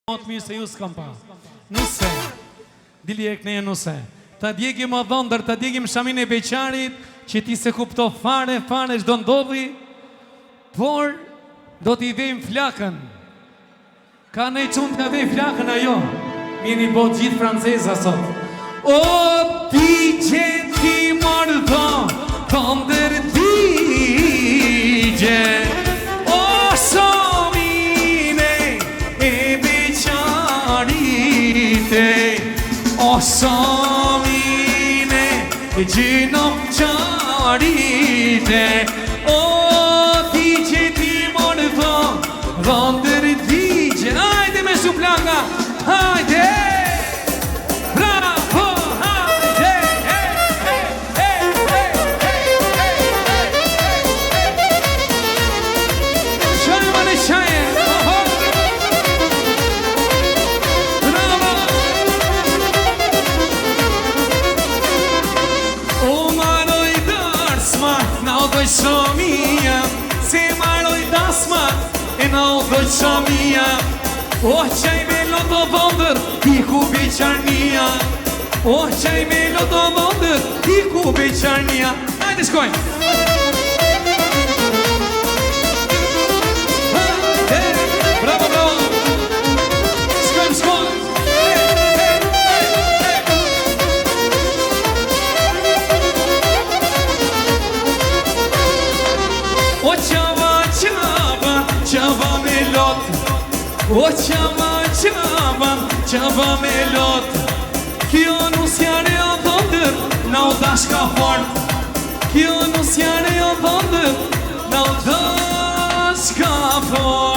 Mot mirë se ju s'kam pa. Nuse, dili e këneje nuse. Ta djegim o dhondër, ta djegim shamin e beqarit, që ti se kupto fare çdo ndodhi, por do t'i vejmë flakën. Ka nej qunë t'ja vej flakën ajo. Mjeni bo gjithë franceza sot. O ti që ti marrë dhondër digje, o shomine e beqarite, o shomine e gjinom qarite, o ti që ti marrë dhondër digje. Hajde me shuplanga, hajde! Shomia, se maroj dasma e na udhoj shomia. O qaj me loto dhondër, ti ku beqarnia. O qaj me loto dhondër, ti ku beqarnia. Hajde shkojnë. Bravo, bravo. Shkojnë, shkojnë. O qava, qava, qava me lot. O qava, qava, qava me lot. Kjo nusjare o dhondër, na u dash ka fort. Kjo nusjare o dhondër, na u dash ka fort.